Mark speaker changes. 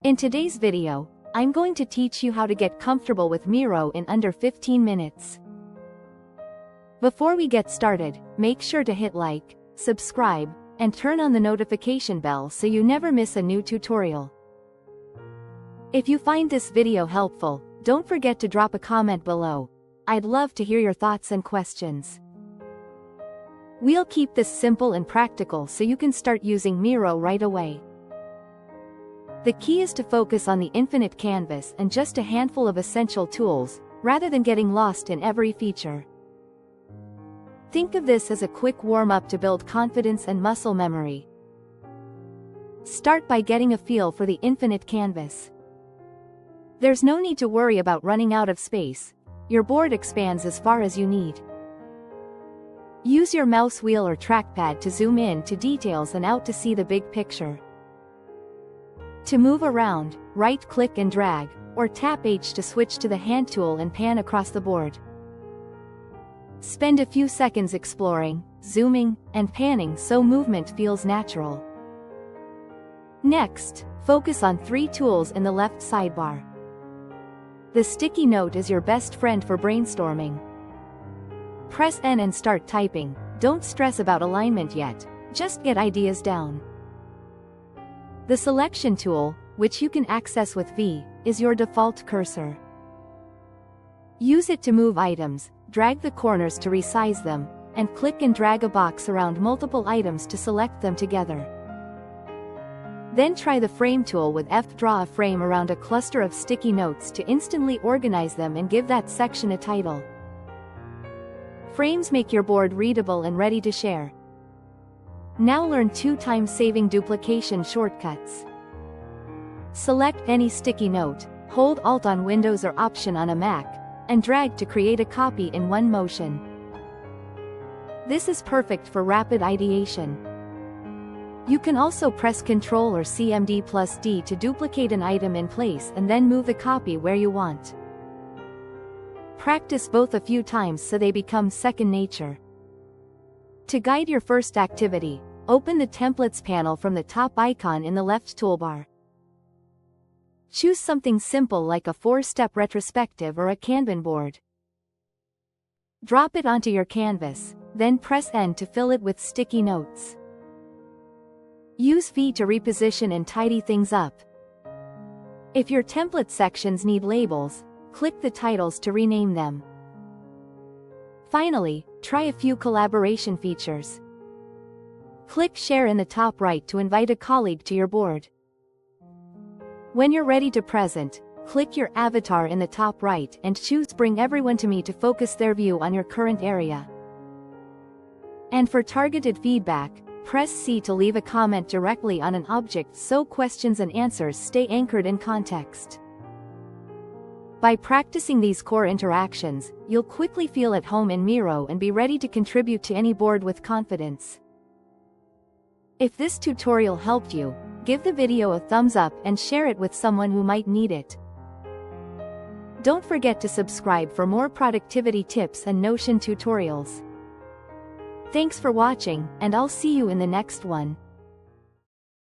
Speaker 1: In today's video, I'm going to teach you how to get comfortable with Miro in under 15 minutes. Before we get started, make sure to hit like, subscribe, and turn on the notification bell so you never miss a new tutorial. If you find this video helpful, don't forget to drop a comment below. I'd love to hear your thoughts and questions. We'll keep this simple and practical so you can start using Miro right away. The key is to focus on the infinite canvas and just a handful of essential tools, rather than getting lost in every feature. Think of this as a quick warm-up to build confidence and muscle memory. Start by getting a feel for the infinite canvas. There's no need to worry about running out of space. Your board expands as far as you need. Use your mouse wheel or trackpad to zoom in to details and out to see the big picture. To move around, right-click and drag, or tap H to switch to the hand tool and pan across the board. Spend a few seconds exploring, zooming, and panning so movement feels natural. Next, focus on 3 tools in the left sidebar. The sticky note is your best friend for brainstorming. Press N and start typing. Don't stress about alignment yet, just get ideas down. The selection tool, which you can access with V, is your default cursor. Use it to move items, drag the corners to resize them, and click and drag a box around multiple items to select them together. Then try the frame tool with F. Draw a frame around a cluster of sticky notes to instantly organize them and give that section a title. Frames make your board readable and ready to share. Now learn 2 time-saving duplication shortcuts. Select any sticky note, hold Alt on Windows or Option on a Mac, and drag to create a copy in one motion. This is perfect for rapid ideation. You can also press Ctrl or CMD+D to duplicate an item in place and then move the copy where you want. Practice both a few times so they become second nature. To guide your first activity, open the Templates panel from the top icon in the left toolbar. Choose something simple like a 4-step retrospective or a Kanban board. Drop it onto your canvas, then press N to fill it with sticky notes. Use V to reposition and tidy things up. If your template sections need labels, click the titles to rename them. Finally, try a few collaboration features. Click Share in the top right to invite a colleague to your board. When you're ready to present, click your avatar in the top right and choose Bring Everyone to Me to focus their view on your current area. And for targeted feedback, press C to leave a comment directly on an object so questions and answers stay anchored in context. By practicing these core interactions, you'll quickly feel at home in Miro and be ready to contribute to any board with confidence. If this tutorial helped you, give the video a thumbs up and share it with someone who might need it. Don't forget to subscribe for more productivity tips and Notion tutorials. Thanks for watching, and I'll see you in the next one.